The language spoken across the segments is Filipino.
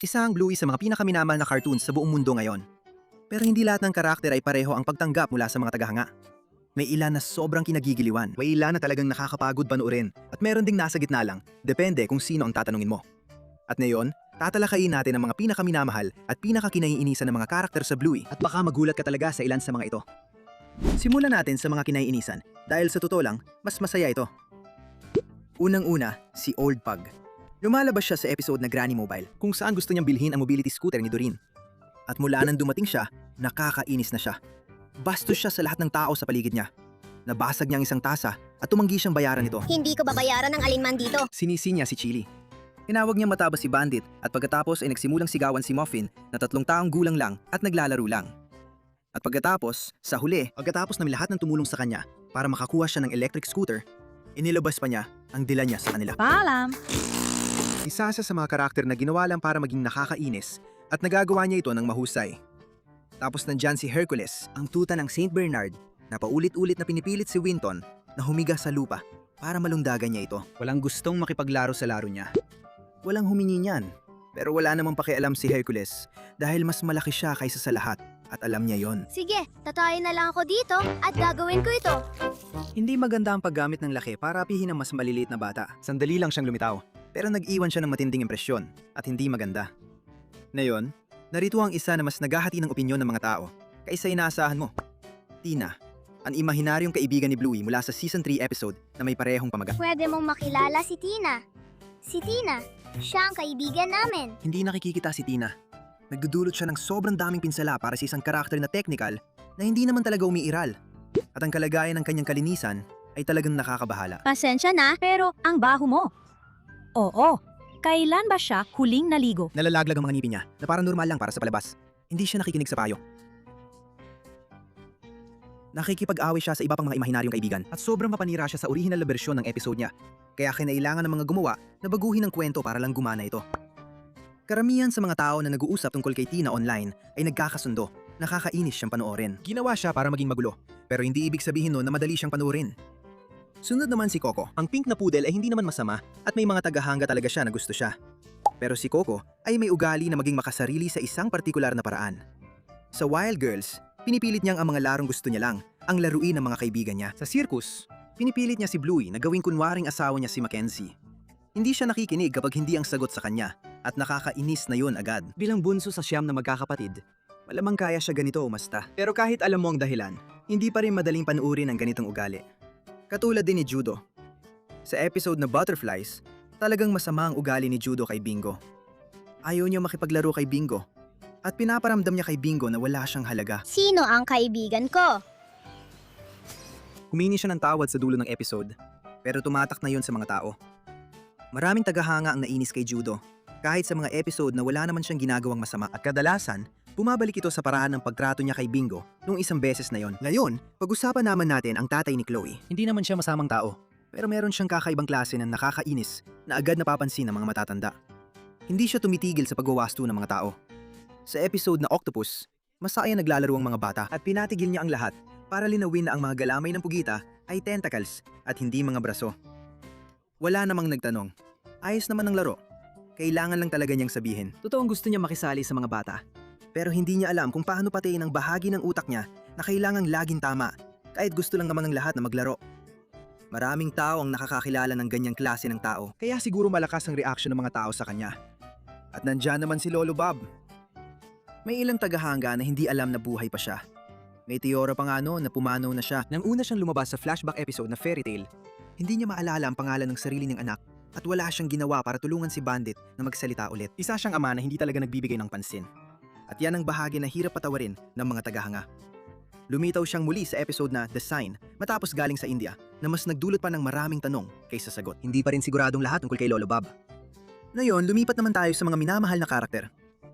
Isa ang Bluey sa mga pinakaminamahal na cartoons sa buong mundo ngayon. Pero hindi lahat ng karakter ay pareho ang pagtanggap mula sa mga tagahanga. May ilan na sobrang kinagigiliwan, may ilan na talagang nakakapagod panoorin, at meron ding nasa gitna lang, depende kung sino ang tatanungin mo. At ngayon, tatalakayin natin ang mga pinakaminamahal at pinakakinaiinisan ng mga karakter sa Bluey, at baka magulat ka talaga sa ilan sa mga ito. Simulan natin sa mga kinaiinisan, dahil sa totoo lang, mas masaya ito. Unang-una, si Old Pug. Lumalabas siya sa episode na Granny Mobile, kung saan gusto niyang bilhin ang mobility scooter ni Doreen. At mula nang dumating siya, nakakainis na siya. Bastos siya sa lahat ng tao sa paligid niya. Nabasag niya ang isang tasa at tumanggi siyang bayaran ito. Hindi ko babayaran ng alinman dito. Sinisi niya si Chili. Tinawag niya matabas si Bandit at pagkatapos ay nagsimulang sigawan si Muffin na 3 taong gulang lang at naglalaro lang. At pagkatapos, sa huli, pagkatapos ng lahat ng tumulong sa kanya para makakuha siya ng electric scooter, inilabas pa niya ang dila niya sa kanila. Paalam! Isa sa mga karakter na ginawa lang para maging nakakainis at nagagawa niya ito ng mahusay. Tapos nandyan si Hercules, ang tuta ng Saint Bernard, na paulit-ulit na pinipilit si Winton na humiga sa lupa para malundagan niya ito. Walang gustong makipaglaro sa laro niya. Walang humingi niyan. Pero wala namang pakialam si Hercules dahil mas malaki siya kaysa sa lahat at alam niya yon. Sige, tatayin na lang ako dito at gagawin ko ito. Hindi maganda ang paggamit ng laki para apihin ang mas maliliit na bata. Sandali lang siyang lumitaw, pero nag-iwan siya ng matinding impresyon at hindi maganda. Ngayon, narito ang isa na mas naghahati ng opinyon ng mga tao kaysa inaasahan mo. Tina, ang imahinaryong kaibigan ni Bluey mula sa Season 3 episode na may parehong pamagat. Pwede mong makilala si Tina. Si Tina, siya ang kaibigan namin. Hindi nakikikita si Tina. Nagdudulot siya ng sobrang daming pinsala para sa isang karakter na technical na hindi naman talaga umiiral. At ang kalagayan ng kanyang kalinisan ay talagang nakakabahala. Pasensya na, pero ang baho mo. Oo, kailan ba siya huling naligo? Nalalaglag ang mga ngipin niya na parang normal lang para sa palabas. Hindi siya nakikinig sa payo. Nakikipag-away siya sa iba pang mga imahinaryong kaibigan at sobrang mapanira siya sa original na bersyon ng episode niya. Kaya kinailangan ng mga gumawa na baguhin ang kwento para lang gumana ito. Karamihan sa mga tao na nag-uusap tungkol kay Tina online ay nagkakasundo. Nakakainis siyang panoorin. Ginawa siya para maging magulo, pero hindi ibig sabihin nun na madali siyang panoorin. Sunod naman si Coco. Ang pink na poodle ay hindi naman masama at may mga tagahanga talaga siya na gusto siya. Pero si Coco ay may ugali na maging makasarili sa isang partikular na paraan. Sa Wild Girls, pinipilit niyang ang mga larong gusto niya lang, ang laruin ng mga kaibigan niya. Sa circus, pinipilit niya si Bluey na gawing kunwaring asawa niya si Mackenzie. Hindi siya nakikinig kapag hindi ang sagot sa kanya at nakakainis na yun agad. Bilang bunso sa siyam na magkakapatid, malamang kaya siya ganito umasta. Pero kahit alam mo ang dahilan, hindi pa rin madaling panuurin ang ganitong ugali. Katulad din ni Judo. Sa episode na Butterflies, talagang masama ang ugali ni Judo kay Bingo. Ayaw niya makipaglaro kay Bingo at pinaparamdam niya kay Bingo na wala siyang halaga. Sino ang kaibigan ko? Humingi siya ng tawad sa dulo ng episode, pero tumatak na yon sa mga tao. Maraming tagahanga ang nainis kay Judo, kahit sa mga episode na wala naman siyang ginagawang masama at kadalasan, bumabalik ito sa paraan ng pagtrato niya kay Bingo nung isang beses na yon. Ngayon, pag-usapan naman natin ang tatay ni Chloe. Hindi naman siya masamang tao, pero meron siyang kakaibang klase ng nakakainis na agad napapansin ng mga matatanda. Hindi siya tumitigil sa pagwawasto ng mga tao. Sa episode na Octopus, masaya naglalaro ang mga bata at pinatigil niya ang lahat para linawin na ang mga galamay ng pugita ay tentacles at hindi mga braso. Wala namang nagtanong. Ayos naman ang laro. Kailangan lang talaga niyang sabihin. Totoong gusto niya makisali sa mga bata. Pero hindi niya alam kung paano patiin ang bahagi ng utak niya na kailangang laging tama, kahit gusto lang naman ng lahat na maglaro. Maraming tao ang nakakakilala ng ganyang klase ng tao, kaya siguro malakas ang reaksyon ng mga tao sa kanya. At nandyan naman si Lolo Bob. May ilang tagahanga na hindi alam na buhay pa siya. May teorya pa nga na pumanaw na siya nang una siyang lumabas sa flashback episode na Fairy Tail. Hindi niya maalala ang pangalan ng sarili niyang anak at wala siyang ginawa para tulungan si Bandit na magsalita ulit. Isa siyang ama na hindi talaga nagbibigay ng pansin. At yan ang bahagi na hirap patawarin ng mga tagahanga. Lumitaw siyang muli sa episode na The Sign matapos galing sa India na mas nagdulot pa ng maraming tanong kaysa sagot. Hindi pa rin siguradong lahat tungkol kay Lolo Bob. Ngayon, lumipat naman tayo sa mga minamahal na karakter.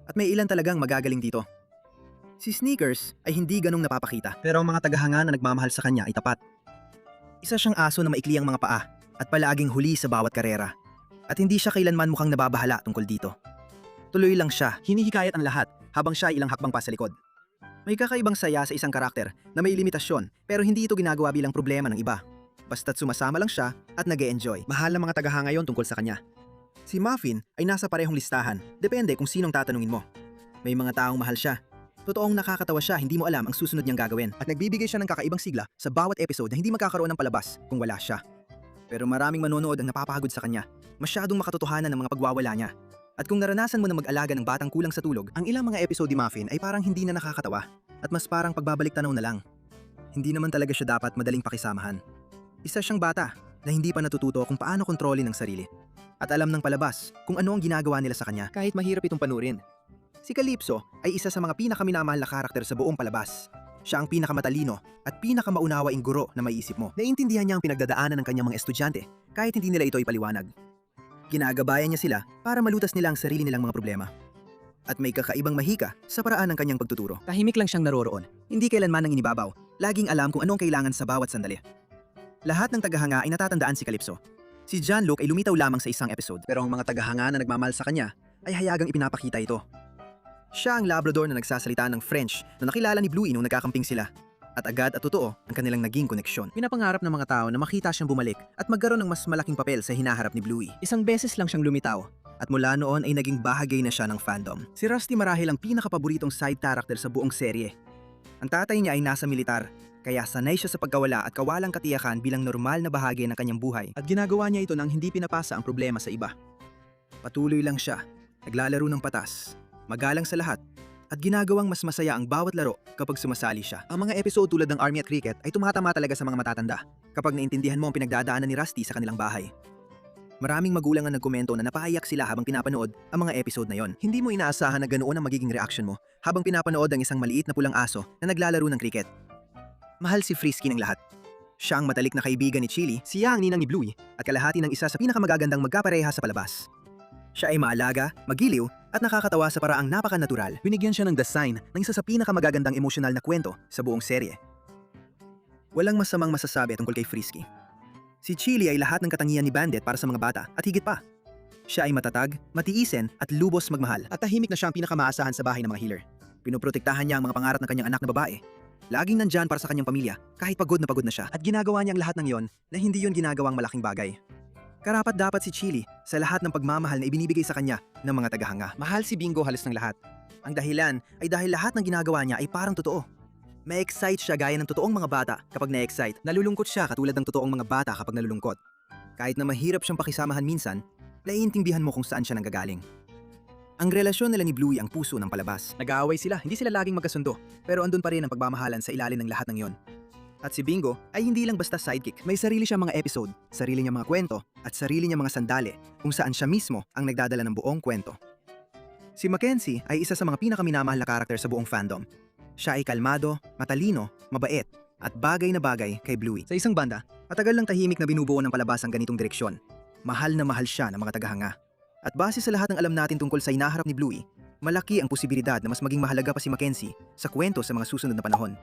At may ilan talagang magagaling dito. Si Sneakers ay hindi ganong napapakita, pero ang mga tagahanga na nagmamahal sa kanya ay tapat. Isa siyang aso na maikli ang mga paa at palaging huli sa bawat karera. At hindi siya kailanman mukhang nababahala tungkol dito. Tuloy lang siya, hinihikayat ang lahat habang siya ilang hakbang pa sa likod. May kakaibang saya sa isang karakter na may limitasyon pero hindi ito ginagawa bilang problema ng iba. Basta't sumasama lang siya at nag-e-enjoy. Mahal ng mga tagahanga yon tungkol sa kanya. Si Muffin ay nasa parehong listahan, depende kung sinong tatanungin mo. May mga taong mahal siya. Totoong nakakatawa siya, hindi mo alam ang susunod niyang gagawin. At nagbibigay siya ng kakaibang sigla sa bawat episode na hindi magkakaroon ng palabas kung wala siya. Pero maraming manonood ang napapagod sa kanya. Masyadong makatotohanan ng mga pagwawala niya. At kung naranasan mo na mag-alaga ng batang kulang sa tulog, ang ilang mga episode ni Muffin ay parang hindi na nakakatawa at mas parang pagbabalik tanaw na lang. Hindi naman talaga siya dapat madaling pakisamahan. Isa siyang bata na hindi pa natututo kung paano kontrolin ang sarili. At alam ng palabas kung ano ang ginagawa nila sa kanya kahit mahirap itong panurin. Si Calypso ay isa sa mga pinakaminamahal na karakter sa buong palabas. Siya ang pinakamatalino at pinakamaunawaing guro na maiisip mo. Naiintindihan niya ang pinagdadaanan ng kanyang mga estudyante kahit hindi nila ito ipaliwanag. Ginagabayan niya sila para malutas nila ang sarili nilang mga problema. At may kakaibang mahika sa paraan ng kanyang pagtuturo. Tahimik lang siyang naroroon, hindi kailanman nang inibabaw. Laging alam kung anong kailangan sa bawat sandali. Lahat ng tagahanga ay natatandaan si Calypso. Si Jean-Luc ay lumitaw lamang sa isang episode, pero ang mga tagahanga na nagmamahal sa kanya ay hayagang ipinapakita ito. Siya ang Labrador na nagsasalita ng French na nakilala ni Bluey nung nagkakamping sila. At agad at totoo ang kanilang naging koneksyon. Pinapangarap ng mga tao na makita siyang bumalik at magkaroon ng mas malaking papel sa hinaharap ni Bluey. Isang beses lang siyang lumitaw at mula noon ay naging bahagi na siya ng fandom. Si Rusty marahil ang pinakapaboritong side character sa buong serye. Ang tatay niya ay nasa militar, kaya sanay siya sa pagkawala at kawalang katiyakan bilang normal na bahagi ng kanyang buhay. At ginagawa niya ito nang hindi pinapasa ang problema sa iba. Patuloy lang siya, naglalaro ng patas, magalang sa lahat, at ginagawang mas masaya ang bawat laro kapag sumasali siya. Ang mga episode tulad ng Army at Cricket ay tumatama talaga sa mga matatanda kapag naintindihan mo ang pinagdadaanan ni Rusty sa kanilang bahay. Maraming magulang ang nagkomento na napaiyak sila habang pinapanood ang mga episode na yon. Hindi mo inaasahan na ganoon ang magiging reaction mo habang pinapanood ang isang maliit na pulang aso na naglalaro ng cricket. Mahal si Frisky ng lahat. Siya ang matalik na kaibigan ni Chili, siya ang ninang ni Bluey, at kalahati ng isa sa pinakamagagandang magkapareha sa palabas. Siya ay maalaga, magiliw, at nakakatawa sa paraang napaka-natural. Binigyan siya ng design ng isa sa pinakamagagandang emosyonal na kwento sa buong serye. Walang masamang masasabi tungkol kay Frisky. Si Chili ay lahat ng katangian ni Bandit para sa mga bata at higit pa. Siya ay matatag, matiisin at lubos magmahal at tahimik na siya ang pinakamaasahan sa bahay ng mga healer. Pinoprotektahan niya ang mga pangarap ng kanyang anak na babae. Laging nandyan para sa kanyang pamilya kahit pagod na siya at ginagawa niya ang lahat ng yon na hindi yon ginagawang malaking bagay. Karapat dapat si Chili sa lahat ng pagmamahal na ibinibigay sa kanya ng mga tagahanga. Mahal si Bingo halos ng lahat. Ang dahilan ay dahil lahat ng ginagawa niya ay parang totoo. May-excite siya gaya ng totoong mga bata kapag na-excite. Nalulungkot siya katulad ng totoong mga bata kapag nalulungkot. Kahit na mahirap siyang pakisamahan minsan, naiintindihan mo kung saan siya nanggagaling. Ang relasyon nila ni Bluey ang puso ng palabas. Nag-aaway sila, hindi sila laging magkasundo, pero andun pa rin ang pagmamahalan sa ilalim ng lahat ng yon. At si Bingo ay hindi lang basta sidekick. May sarili siyang mga episode, sarili niyang mga kwento, at sarili niyang mga sandali kung saan siya mismo ang nagdadala ng buong kwento. Si Mackenzie ay isa sa mga pinakaminamahal na karakter sa buong fandom. Siya ay kalmado, matalino, mabait, at bagay na bagay kay Bluey. Sa isang banda, matagal lang tahimik na binubuo ng palabas ang ganitong direksyon. Mahal na mahal siya ng mga tagahanga. At base sa lahat ng alam natin tungkol sa hinaharap ni Bluey, malaki ang posibilidad na mas maging mahalaga pa si Mackenzie sa kwento sa mga susunod na panahon.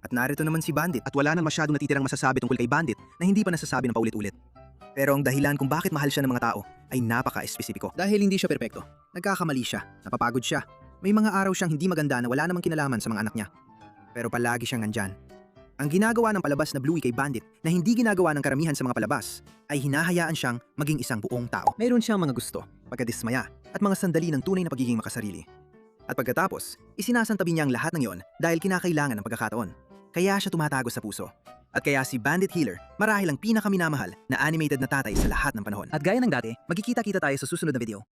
At narito naman si Bandit at wala nang masyadong natitirang masasabi tungkol kay Bandit na hindi pa nasasabi ng paulit-ulit. Pero ang dahilan kung bakit mahal siya ng mga tao ay napaka-espesipiko. Dahil hindi siya perpekto, nagkakamali siya, napapagod siya. May mga araw siyang hindi maganda na wala namang kinalaman sa mga anak niya. Pero palagi siyang nandyan. Ang ginagawa ng palabas na Bluey kay Bandit na hindi ginagawa ng karamihan sa mga palabas ay hinahayaan siyang maging isang buong tao. Mayroon siyang mga gusto, pagkadismaya at mga sandali ng tunay na pagiging makasarili. At pagkatapos, isinasantabi niya ang lahat ng yon dahil kinakailangan ng pagkakataon. Kaya siya tumatago sa puso. At kaya si Bandit Healer marahil ang pinakaminamahal na animated na tatay sa lahat ng panahon. At gaya ng dati, magkikita-kita tayo sa susunod na video.